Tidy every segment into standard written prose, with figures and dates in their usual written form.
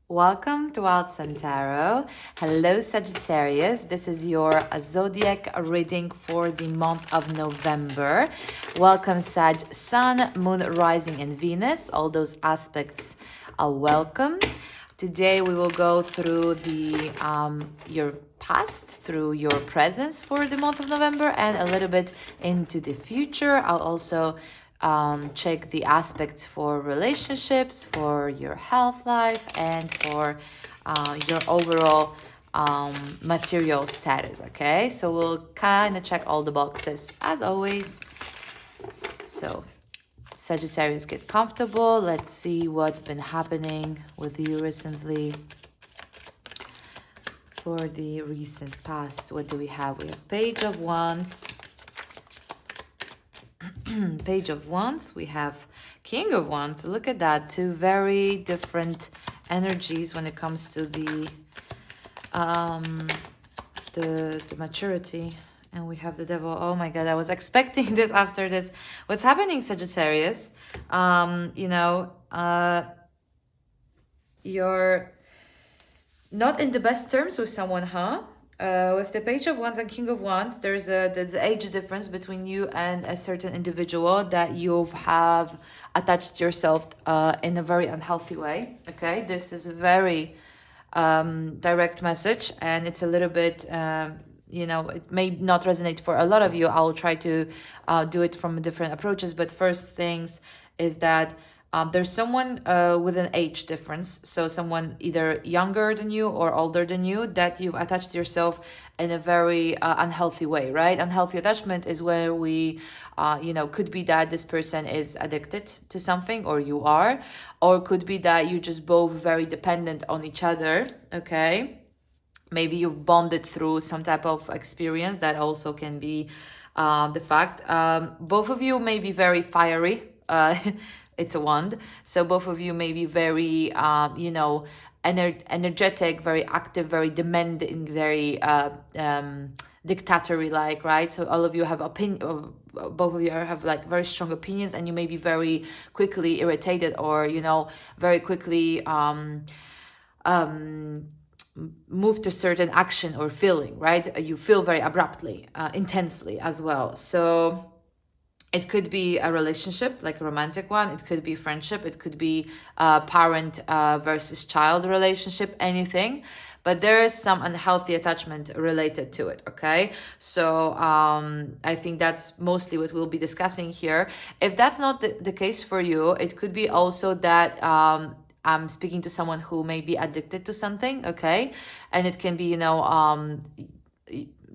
Welcome to Wild Sun Tarot. Hello, Sagittarius. This is your zodiac reading for the month of November. Welcome, Sag, Sun, Moon, Rising, and Venus. All those aspects are welcome. Today we will go through the your past, through your presence for the month of November, and a little bit into the future. I'll also check the aspects for relationships, for your health life, and for your overall material status. Okay, so we'll kind of check all the boxes as always. So Sagittarius, get comfortable. Let's see what's been happening with you recently. For the recent past, what do we have? We have Page of Wands, Page of Wands, we have King of Wands. Look at that, two very different energies when it comes to the maturity. And we have the Devil. Oh my God, I was expecting this after this. What's happening, Sagittarius? You're not in the best terms with someone, huh? With the Page of Wands and King of Wands, there's an age difference between you and a certain individual that you have attached yourself in a very unhealthy way. Okay, this is a very direct message, and it's a little bit, it may not resonate for a lot of you. I'll try to do it from different approaches, but first things is that there's someone with an age difference, so someone either younger than you or older than you that you've attached yourself in a very unhealthy way, right? Unhealthy attachment is where we, could be that this person is addicted to something, or you are, or could be that you just both very dependent on each other, okay? Maybe you've bonded through some type of experience. That also can be the fact. Both of you may be very fiery. It's a wand. So both of you may be very, energetic, very active, very demanding, very dictatorial, right? So all of you have both of you have like very strong opinions, and you may be very quickly irritated, or, very quickly move to certain action or feeling, right? You feel very abruptly, intensely as well. So it could be a relationship, like a romantic one. It could be friendship. It could be parent versus child relationship, anything. But there is some unhealthy attachment related to it, okay? So I think that's mostly what we'll be discussing here. If that's not the case for you, it could be also that I'm speaking to someone who may be addicted to something, okay? And it can be,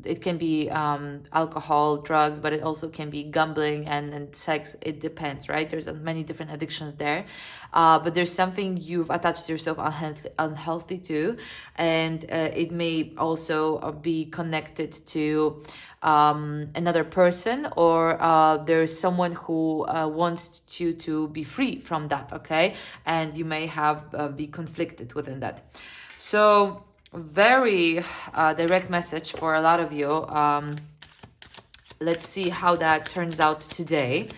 it can be alcohol, drugs, but it also can be gambling and sex. It depends, right? There's many different addictions there. But there's something you've attached yourself unhealthy to. And it may also be connected to another person, or there's someone who wants you to be free from that, okay? And you may have be conflicted within that. So very direct message for a lot of you. Let's see how that turns out today,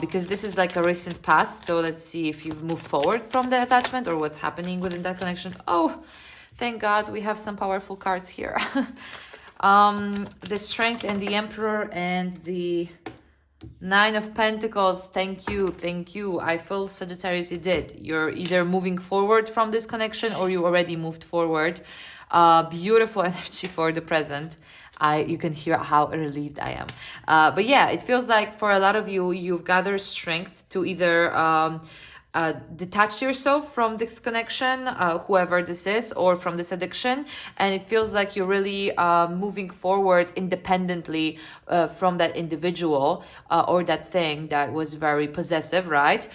because this is like a recent past. So let's see if you've moved forward from the attachment or what's happening within that connection. Oh, thank God we have some powerful cards here. The Strength and the Emperor and the Nine of Pentacles. Thank you. I feel, Sagittarius, you did. You're either moving forward from this connection, or you already moved forward. Beautiful energy for the present. You can hear how relieved I am. But yeah, it feels like for a lot of you, you've gathered strength to either detach yourself from this connection, whoever this is, or from this addiction, and it feels like you're really moving forward independently from that individual or that thing that was very possessive, right?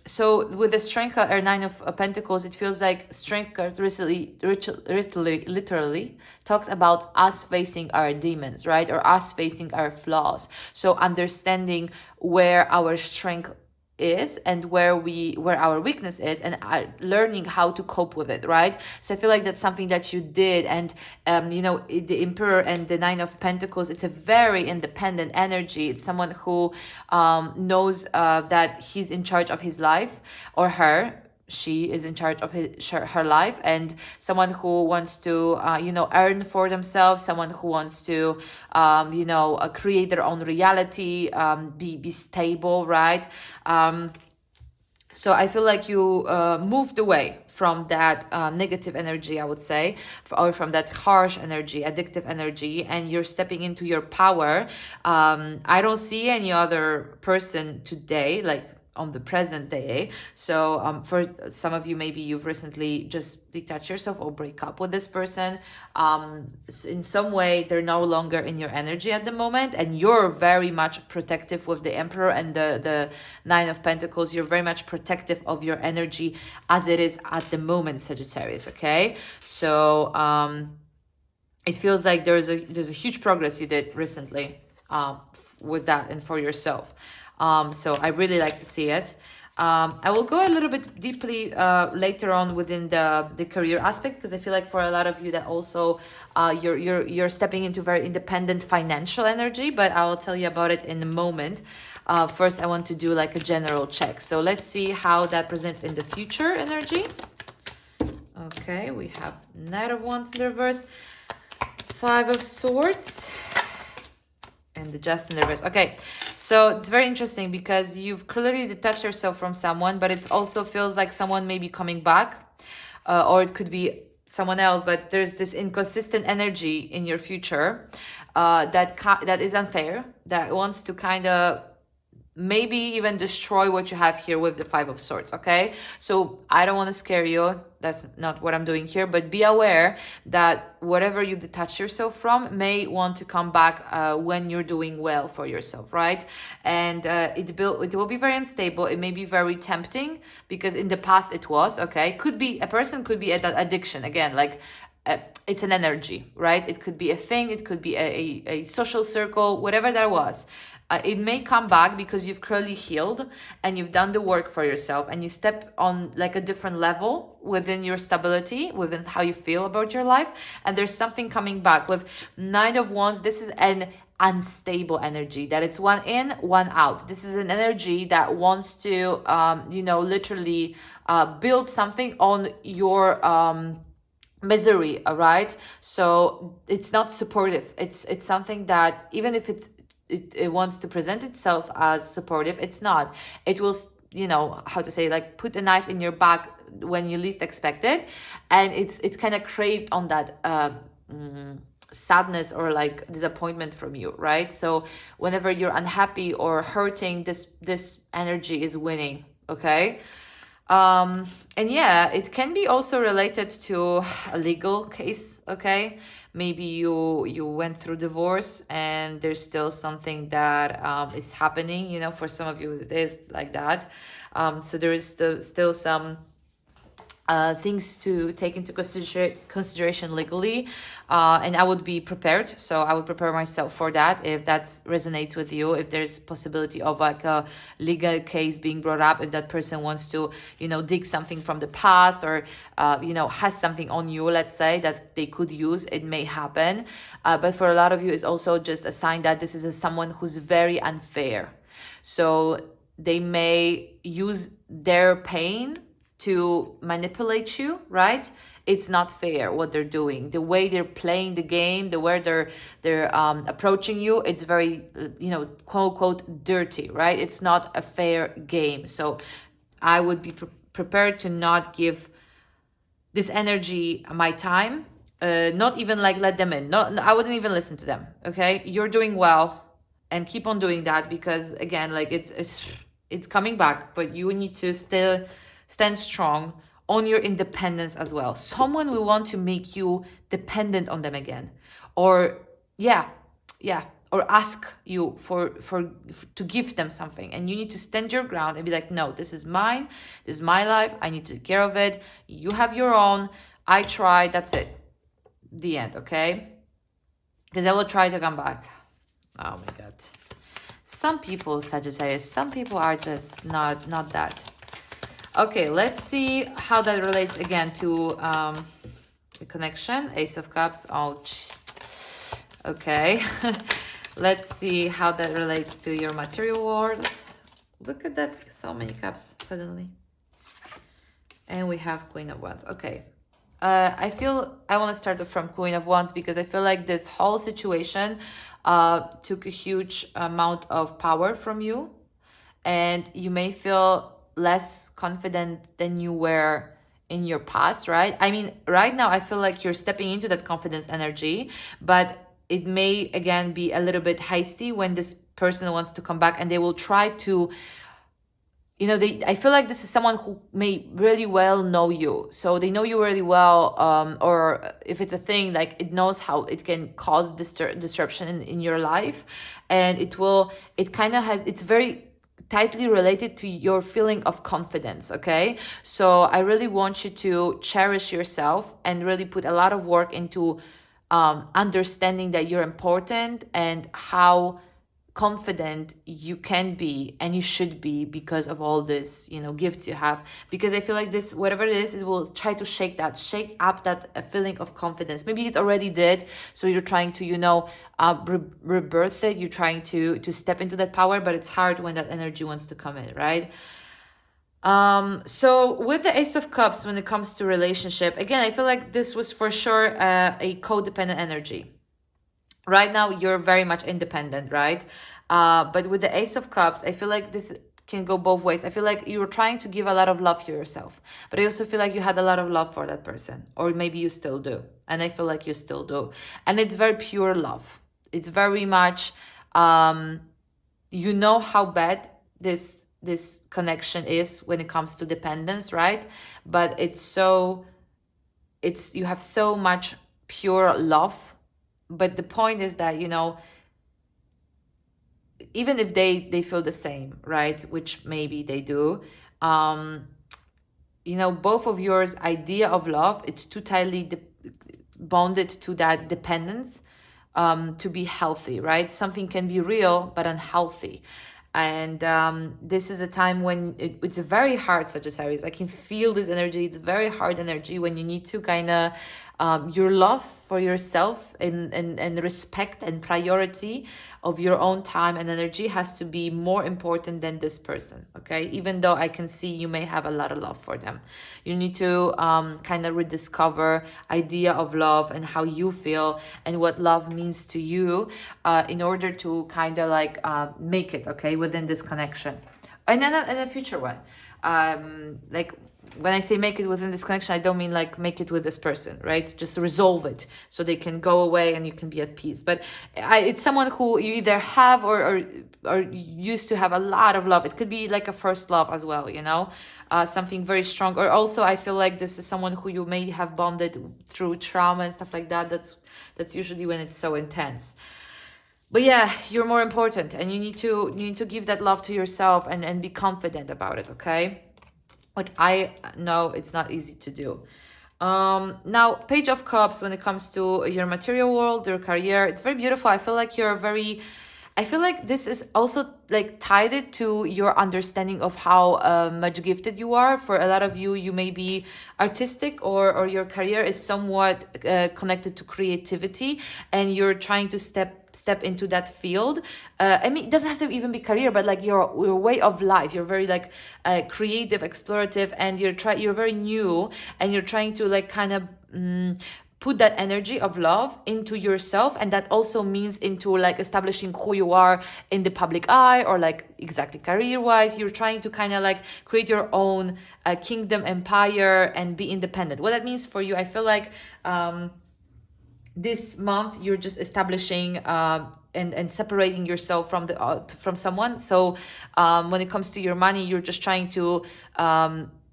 So with the Strength or Nine of Pentacles, it feels like Strength literally talks about us facing our demons, right? Or us facing our flaws. So understanding where our strength is and where our weakness is, and learning how to cope with it, right? So I feel like that's something that you did. And the Emperor and the Nine of Pentacles, it's a very independent energy. It's someone who knows that he's in charge of his life, or her. she is in charge of her life, and someone who wants to earn for themselves, someone who wants to create their own reality, be stable, right? So I feel like you moved away from that negative energy, I would say, or from that harsh energy, addictive energy, and you're stepping into your power. I don't see any other person today, like on the present day. So for some of you, maybe you've recently just detached yourself or break up with this person. In some way, they're no longer in your energy at the moment, and you're very much protective with the Emperor and the Nine of Pentacles. You're very much protective of your energy as it is at the moment, Sagittarius, okay? So it feels like there's a huge progress you did recently with that and for yourself. So I really like to see it. I will go a little bit deeply later on within the career aspect, because I feel like for a lot of you that also you're stepping into very independent financial energy, but I'll tell you about it in a moment. First, I want to do like a general check. So let's see how that presents in the future energy. Okay, we have Knight of Wands in the reverse, Five of Swords, and the Just in the reverse. Okay, so it's very interesting because you've clearly detached yourself from someone, but it also feels like someone may be coming back, or it could be someone else, but there's this inconsistent energy in your future that is unfair, that wants to kind of maybe even destroy what you have here with the Five of Swords, okay? So I don't want to scare you. That's not what I'm doing here, but be aware that whatever you detach yourself from may want to come back when you're doing well for yourself, right? And it will be very unstable. It may be very tempting because in the past it was, okay? A person could be at that addiction again, like it's an energy, right? It could be a thing, it could be a social circle, whatever that was. It may come back because you've clearly healed and you've done the work for yourself, and you step on like a different level within your stability, within how you feel about your life. And there's something coming back with Nine of Wands. This is an unstable energy, that it's one in, one out. This is an energy that wants to, literally build something on your misery, all right? So it's not supportive. It's something that even if it wants to present itself as supportive, it's not. It will, like put a knife in your back when you least expect it, and it's kind of craved on that sadness or like disappointment from you, right? So whenever you're unhappy or hurting, this energy is winning, okay? And yeah, it can be also related to a legal case, okay? Maybe you went through divorce and there's still something that is happening, for some of you it is like that. So there is still some things to take into consideration legally, and I would be prepared. So I would prepare myself for that if that resonates with you. If there's possibility of like a legal case being brought up, if that person wants to dig something from the past, or has something on you, let's say, that they could use, it may happen. But for a lot of you, it's also just a sign that this is someone who's very unfair. So they may use their pain to manipulate you, right? It's not fair what they're doing. The way they're playing the game, the way they're approaching you, it's very, quote unquote, dirty, right? It's not a fair game. So I would be prepared to not give this energy my time, not even like let them in. No, I wouldn't even listen to them, okay? You're doing well, and keep on doing that, because again, like it's coming back, but you need to still stand strong on your independence as well. Someone will want to make you dependent on them again, or or ask you for to give them something, and you need to stand your ground and be like, no, this is mine, this is my life, I need to take care of it, you have your own, I tried, that's it, the end, okay? Because I will try to come back. Oh my god, some people, Sagittarius, some people are just not that. Okay, let's see how that relates again to the connection. Ace of Cups. Ouch. Okay. Let's see how that relates to your material world. Look at that. So many cups suddenly. And we have Queen of Wands. Okay. I feel I want to start from Queen of Wands because I feel like this whole situation took a huge amount of power from you, and you may feel less confident than you were in your past, right? I mean, right now I feel like you're stepping into that confidence energy, but it may again be a little bit hasty when this person wants to come back, and they will try to, you know, I feel like this is someone who may really well know you, so they know you really well, or if it's a thing, like it knows how it can cause disruption in your life, and it kind of has, it's very tightly related to your feeling of confidence. Okay, so I really want you to cherish yourself and really put a lot of work into understanding that you're important and how confident you can be and you should be because of all this, you know, gifts you have. Because I feel like this, whatever it is, it will try to shake up that feeling of confidence. Maybe it already did, so you're trying to, you know, rebirth it. You're trying to step into that power, but it's hard when that energy wants to come in, right? So with the Ace of Cups, when it comes to relationship, again, I feel like this was for sure a codependent energy. Right now, you're very much independent, right? But with the Ace of Cups, I feel like this can go both ways. I feel like you're trying to give a lot of love to yourself, but I also feel like you had a lot of love for that person, or maybe you still do. And I feel like you still do. And it's very pure love. It's very much, you know how bad this connection is when it comes to dependence, right? But you have so much pure love. But the point is that, you know, even if they feel the same, right, which maybe they do, you know, both of yours idea of love, it's too tightly bonded to that dependence to be healthy, right? Something can be real but unhealthy. And this is a time when it's very hard, Sagittarius. I can feel this energy. It's very hard energy when you need to kind of your love for yourself and respect and priority of your own time and energy has to be more important than this person, okay? Even though I can see you may have a lot of love for them. You need to kind of rediscover idea of love and how you feel and what love means to you in order to kind of like make it, okay, within this connection. And then a future one. Like, when I say make it within this connection, I don't mean like make it with this person, right? Just resolve it so they can go away and you can be at peace. But it's someone who you either have or used to have a lot of love. It could be like a first love as well, you know, something very strong. Or also I feel like this is someone who you may have bonded through trauma and stuff like that. That's usually when it's so intense. But yeah, you're more important and you need to give that love to yourself and be confident about it, okay? Which I know it's not easy to do. Now, Page of Cups, when it comes to your material world, your career, it's very beautiful. I feel like I feel like this is also like tied it to your understanding of how much gifted you are. For a lot of you, you may be artistic or your career is somewhat connected to creativity and you're trying to step into that field. I mean, it doesn't have to even be career, but like your way of life. You're very like creative, explorative, and you're very new and you're trying to like kind of put that energy of love into yourself, and that also means into like establishing who you are in the public eye, or like exactly career wise. You're trying to kind of like create your own kingdom, empire, and be independent. What that means for you, I feel like this month you're just establishing and separating yourself from from someone. So when it comes to your money, you're just trying to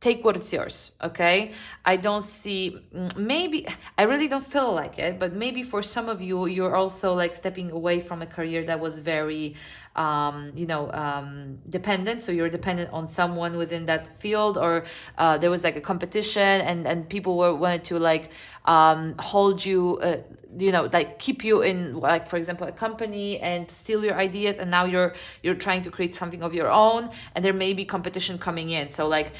take what is yours, okay? I don't see, maybe, I really don't feel like it, but maybe for some of you, you're also like stepping away from a career that was very, dependent. So you're dependent on someone within that field, or there was like a competition and people wanted to like hold you, like keep you in, like, for example, a company and steal your ideas, and now you're trying to create something of your own, and there may be competition coming in. So like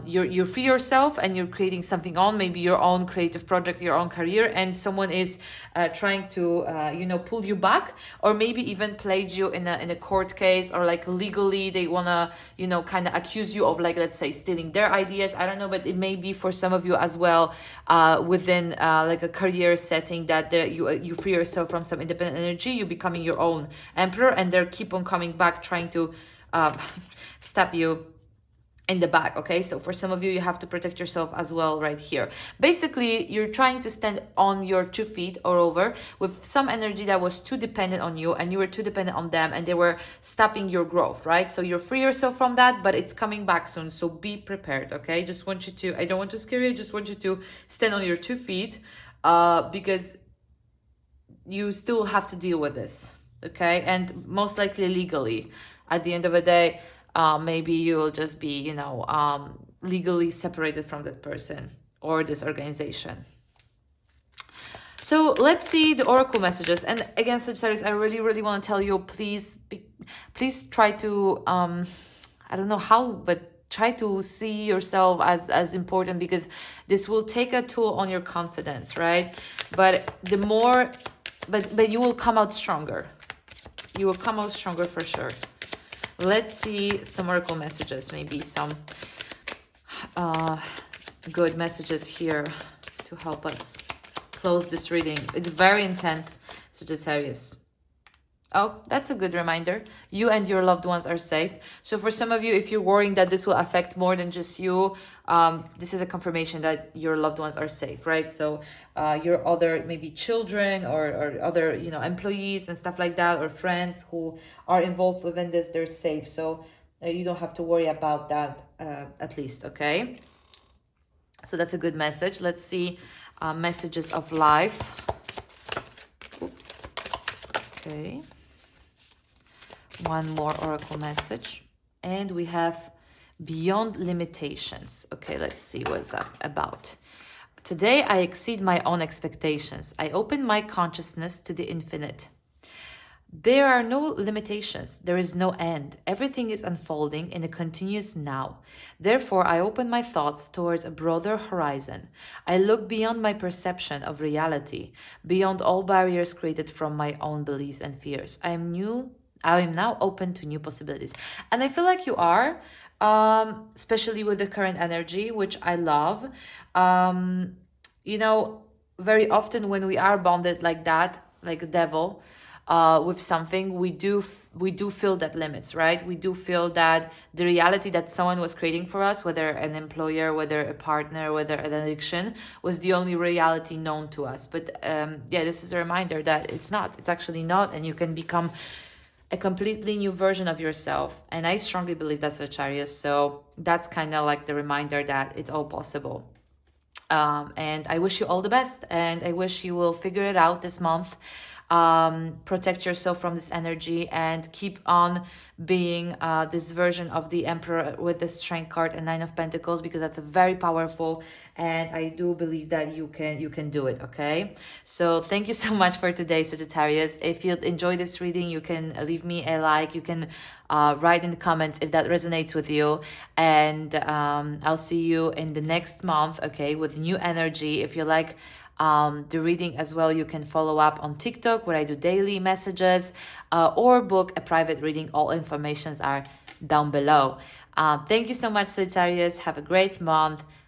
you're free yourself and you're creating something on, maybe your own creative project, your own career, and someone is trying to pull you back, or maybe even played you in in a court case, or like legally they want to, you know, kind of accuse you of, like, let's say stealing their ideas. I don't know, but it may be for some of you as well, within like a career setting, that you free yourself from some independent energy, you becoming your own emperor, and they keep on coming back trying to stab you in the back. Okay, so for some of you, you have to protect yourself as well right here. Basically, you're trying to stand on your 2 feet or over with some energy that was too dependent on you, and you were too dependent on them, and they were stopping your growth, right? So you're free yourself from that, but it's coming back soon, so be prepared. Okay, just want you to, I don't want to scare you, I just want you to stand on your 2 feet, because you still have to deal with this. Okay, and most likely legally at the end of the day. Maybe you will just be, you know, legally separated from that person or this organization. So let's see the oracle messages. And again, Sagittarius, I really, really want to tell you, please try to, I don't know how, but try to see yourself as important, because this will take a toll on your confidence, right? But the more, but you will come out stronger. You will come out stronger for sure. Let's see some oracle messages, maybe some good messages here to help us close this reading. It's very intense, Sagittarius. Oh, that's a good reminder. You and your loved ones are safe. So for some of you, if you're worrying that this will affect more than just you, this is a confirmation that your loved ones are safe, right? So your other maybe children or other, you know, employees and stuff like that, or friends who are involved within this, they're safe. So you don't have to worry about that, at least, okay? So that's a good message. Let's see messages of life. Oops. Okay. One more oracle message, and we have beyond limitations. Okay, let's see what's that about. Today I exceed my own expectations. I open my consciousness to the infinite. There are no limitations. There is no end. Everything is unfolding in a continuous now. Therefore, I open my thoughts towards a broader horizon. I look beyond my perception of reality, beyond all barriers created from my own beliefs and fears. I am now open to new possibilities. And I feel like you are, especially with the current energy, which I love. You know, very often when we are bonded like that, like a devil, with something, we do feel that limits, right? We do feel that the reality that someone was creating for us, whether an employer, whether a partner, whether an addiction, was the only reality known to us. But yeah, this is a reminder that it's not. It's actually not, and you can become a completely new version of yourself. And I strongly believe that's Sagittarius. So that's kind of like the reminder that it's all possible. And I wish you all the best, and I wish you will figure it out this month. Protect yourself from this energy and keep on being this version of the Emperor with the Strength card and Nine of Pentacles, because that's very powerful, and I do believe that you can do it. Okay, so thank you so much for today, Sagittarius. If you enjoyed this reading, you can leave me a like, you can write in the comments if that resonates with you, and I'll see you in the next month, okay, with new energy. If you like the reading as well, you can follow up on TikTok, where I do daily messages, or book a private reading. All informations are down below. Thank you so much, Sagittarius. Have a great month.